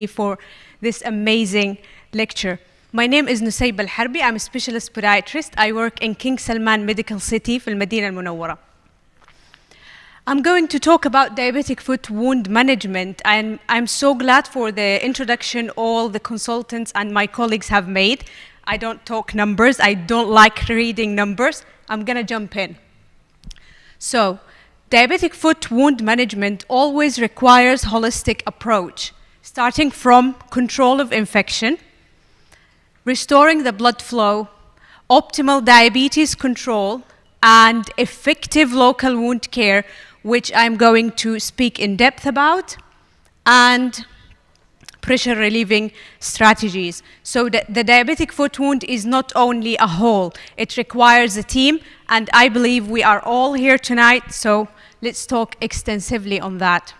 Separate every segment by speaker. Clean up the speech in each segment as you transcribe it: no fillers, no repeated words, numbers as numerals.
Speaker 1: for this amazing lecture. My name is Nasibah Alharbi. I'm a specialist podiatrist. I work in King Salman Medical City في المدينة المنورة. I'm going to talk about diabetic foot wound management, and I'm so glad for the introduction all the consultants and my colleagues have made. I don't talk numbers. I don't like reading numbers. I'm going to jump in. So, diabetic foot wound management always requires holistic approach, starting from control of infection, restoring the blood flow, optimal diabetes control, and effective local wound care, which I'm going to speak in depth about, and pressure relieving strategies. So the diabetic foot wound is not only a whole, it requires a team, and I believe we are all here tonight, so let's talk extensively on that.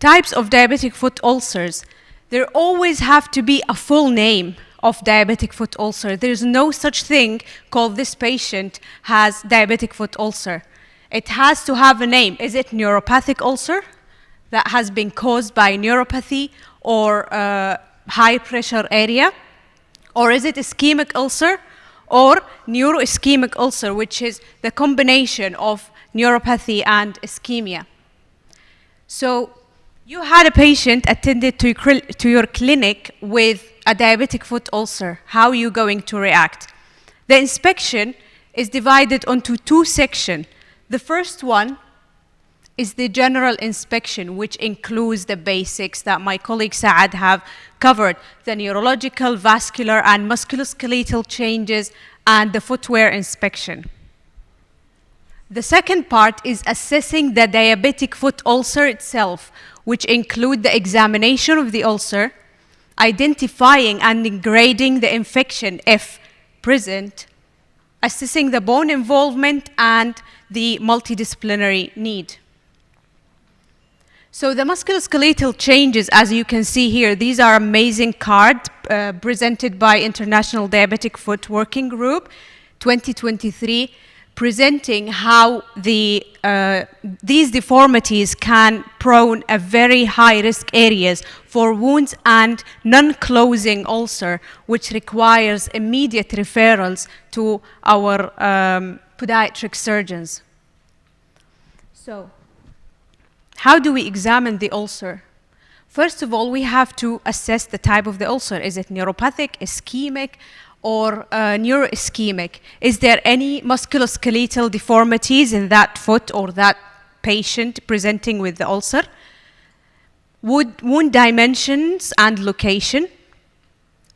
Speaker 1: Types of diabetic foot ulcers. There always have to be a full name of diabetic foot ulcer. There's no such thing called this patient has diabetic foot ulcer. It has to have a name. Is it neuropathic ulcer that has been caused by neuropathy or high pressure area? Or is it ischemic ulcer or neuroischemic ulcer, which is the combination of neuropathy and ischemia? So you had a patient attended to your clinic with a diabetic foot ulcer. How are you going to react? The inspection is divided onto two sections. The first one is the general inspection, which includes the basics that my colleague Saad have covered, the neurological, vascular, and musculoskeletal changes, and the footwear inspection. The second part is assessing the diabetic foot ulcer itself, which include the examination of the ulcer, identifying and grading the infection if present, assessing the bone involvement, and the multidisciplinary need. So the musculoskeletal changes, as you can see here, these are amazing cards presented by International Diabetic Foot Working Group 2023, presenting how these deformities can prone a very high risk areas for wounds and non-closing ulcer, which requires immediate referrals to our podiatric surgeons. So, how do we examine the ulcer? First of all, we have to assess the type of the ulcer. Is it neuropathic, ischemic, or neuroischemic? Is there any musculoskeletal deformities in that foot or that patient presenting with the ulcer? Wound dimensions and location,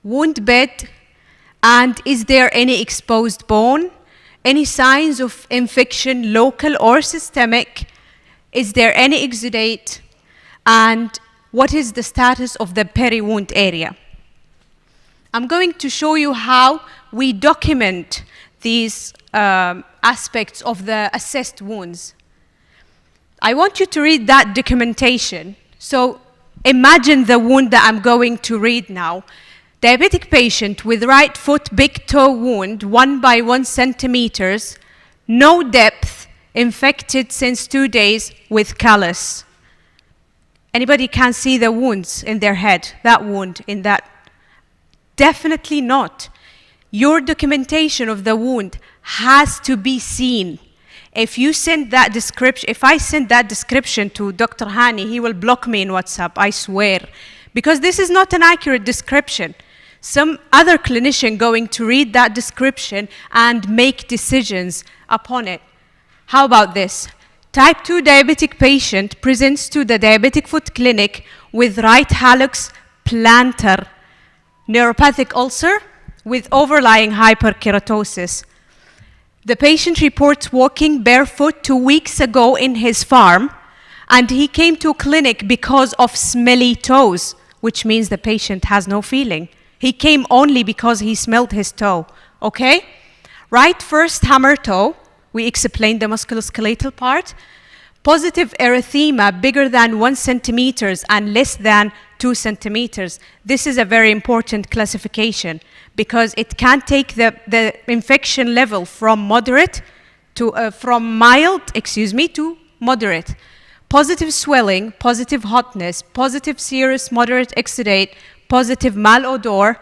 Speaker 1: wound bed, and is there any exposed bone? Any signs of infection, local or systemic? Is there any exudate? And what is the status of the peri-wound area? I'm going to show you how we document these aspects of the assessed wounds. I want you to read that documentation. So imagine the wound that I'm going to read now. Diabetic patient with right foot big toe wound, 1 by 1 centimeters, no depth, infected since 2 days with callus. Anybody can see the wounds in their head, that wound in that? Definitely not. Your documentation of the wound has to be seen. If you send that description, if I send that description to Dr. Hani, he will block me in WhatsApp, I swear. Because this is not an accurate description. Some other clinician going to read that description and make decisions upon it. How about this? Type 2 diabetic patient presents to the diabetic foot clinic with right hallux plantar neuropathic ulcer with overlying hyperkeratosis. The patient reports walking barefoot 2 weeks ago in his farm, and he came to clinic because of smelly toes, which means the patient has no feeling. He came only because he smelled his toe, okay? Right first hammer toe, we explained the musculoskeletal part. Positive erythema bigger than 1 centimeter and less than 2 centimeters. This is a very important classification because it can take the infection level from mild to moderate. positive swelling, positive hotness, positive serous moderate exudate, positive malodor,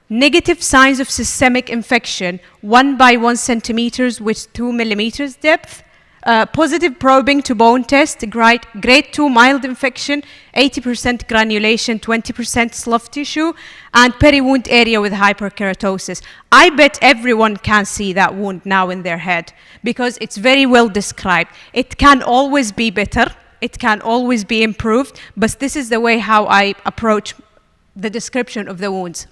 Speaker 1: negative signs of systemic infection, 1 by 1 centimeters with 2 millimeters depth, positive probing to bone test, grade 2 mild infection, 80% granulation, 20% slough tissue, and peri-wound area with hyperkeratosis. I bet everyone can see that wound now in their head because it's very well described. It can always be better, it can always be improved, but this is the way how I approach the description of the wounds.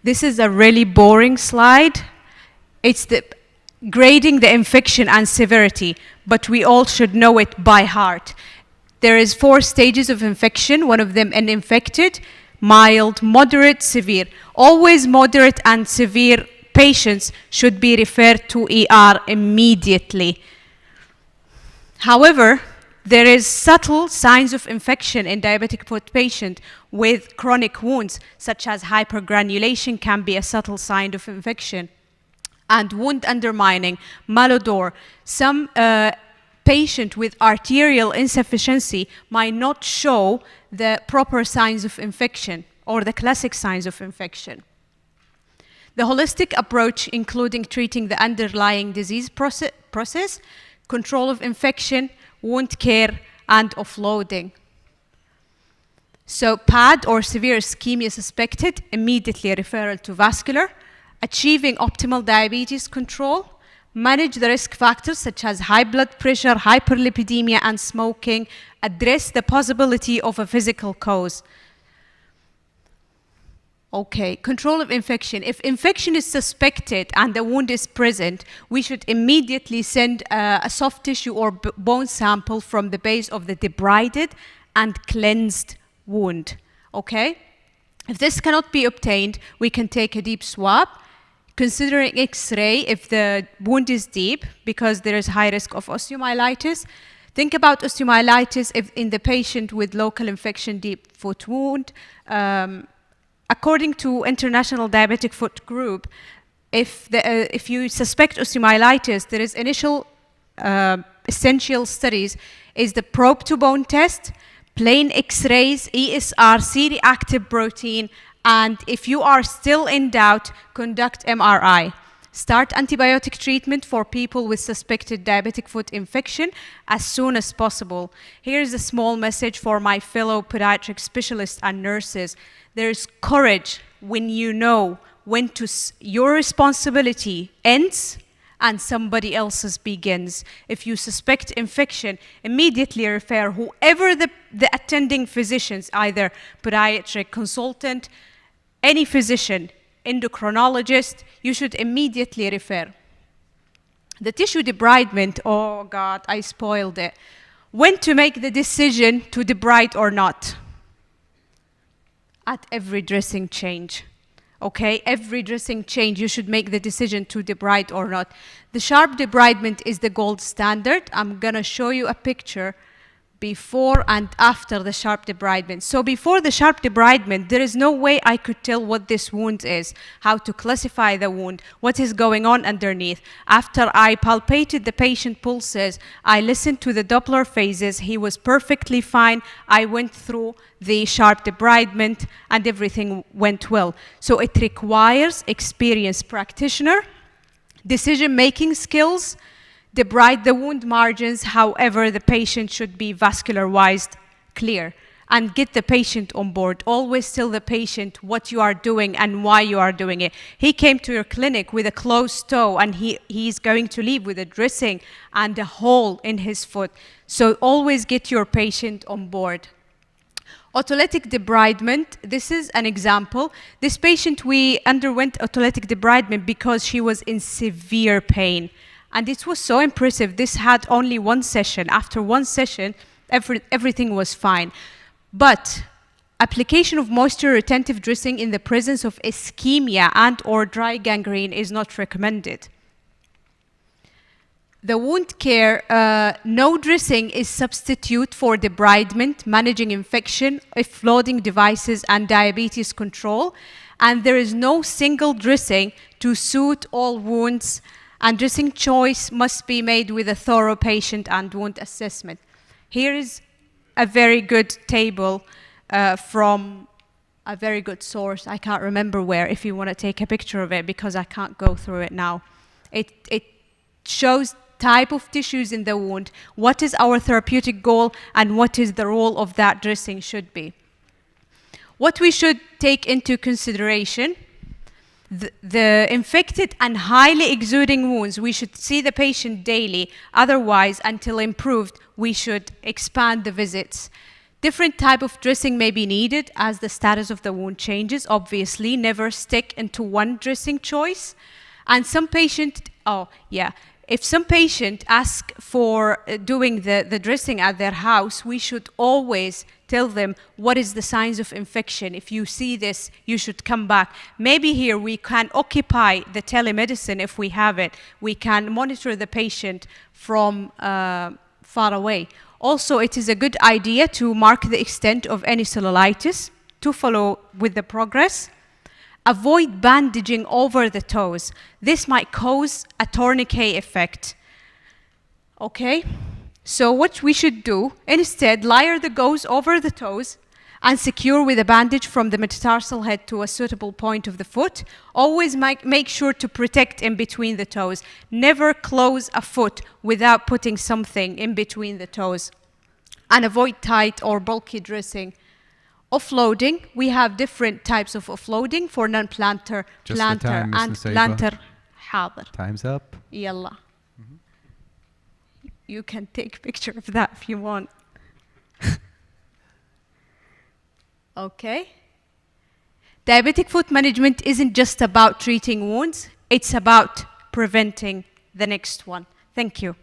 Speaker 1: This is a really boring slide. It's grading the infection and severity, but we all should know it by heart. There is 4 stages of infection, one of them uninfected, mild, moderate, severe. Always moderate and severe patients should be referred to ER immediately. However, there is subtle signs of infection in diabetic foot patient with chronic wounds, such as hypergranulation can be a subtle sign of infection. And wound undermining, malodor. Some patient with arterial insufficiency might not show the proper signs of infection or the classic signs of infection. The holistic approach, including treating the underlying disease process, control of infection, wound care, and offloading. So PAD or severe ischemia suspected, immediately referral to vascular. Achieving optimal diabetes control, manage the risk factors such as high blood pressure, hyperlipidemia, and smoking, address the possibility of a physical cause. Okay, control of infection. If infection is suspected and the wound is present, we should immediately send a soft tissue or bone sample from the base of the debrided and cleansed wound, okay? If this cannot be obtained, we can take a deep swab, considering X-ray if the wound is deep, because there is high risk of osteomyelitis. Think about osteomyelitis if in the patient with local infection deep foot wound. According to International Diabetic Foot Group, if you suspect osteomyelitis, there is initial essential studies is the probe to bone test, plain X-rays, ESR, C-reactive protein, and if you are still in doubt, conduct MRI. Start antibiotic treatment for people with suspected diabetic foot infection as soon as possible. Here's a small message for my fellow pediatric specialists and nurses. There's courage when you know when your responsibility ends and somebody else's begins. If you suspect infection, immediately refer whoever the attending physicians, either pediatric consultant, any physician, endocrinologist, you should immediately refer. The tissue debridement, oh God, I spoiled it. When to make the decision to debride or not? At every dressing change. Okay, every dressing change, you should make the decision to debride or not. The sharp debridement is the gold standard. I'm gonna show you a picture before and after the sharp debridement. So before the sharp debridement, there is no way I could tell what this wound is, how to classify the wound, what is going on underneath. After I palpated the patient pulses, I listened to the Doppler phases, he was perfectly fine. I went through the sharp debridement and everything went well. So it requires experienced practitioner, decision-making skills, debride the wound margins, however, the patient should be vascular-wise clear, and get the patient on board. Always tell the patient what you are doing and why you are doing it. He came to your clinic with a closed toe and he's going to leave with a dressing and a hole in his foot. So always get your patient on board. Autolytic debridement, this is an example. This patient, we underwent autolytic debridement because she was in severe pain. And it was so impressive. This had only one session. After one session, everything was fine. But application of moisture retentive dressing in the presence of ischemia and or dry gangrene is not recommended. The wound care, no dressing is substitute for debridement, managing infection, offloading devices, and diabetes control. And there is no single dressing to suit all wounds, and dressing choice must be made with a thorough patient and wound assessment. Here is a very good table from a very good source. I can't remember where, if you want to take a picture of it, because I can't go through it now. It shows type of tissues in the wound, what is our therapeutic goal, and what is the role of that dressing should be. What we should take into consideration, the infected and highly exuding wounds, we should see the patient daily. Otherwise, until improved, we should expand the visits. Different type of dressing may be needed as the status of the wound changes. Obviously, never stick into one dressing choice. And some patient, if some patient ask for doing the dressing at their house, we should always tell them what is the signs of infection. If you see this, you should come back. Maybe here we can occupy the telemedicine if we have it. We can monitor the patient from far away. Also, it is a good idea to mark the extent of any cellulitis to follow with the progress. Avoid bandaging over the toes. This might cause a tourniquet effect. Okay? So what we should do, instead, layer the gauze over the toes and secure with a bandage from the metatarsal head to a suitable point of the foot. Always make sure to protect in between the toes. Never close a foot without putting something in between the toes. And avoid tight or bulky dressing. Offloading, we have different types of offloading for non-plantar, plantar, and plantar. حاضر.
Speaker 2: Time's up.
Speaker 1: Yalla. You can take a picture of that if you want. Okay. Diabetic foot management isn't just about treating wounds, it's about preventing the next one. Thank you.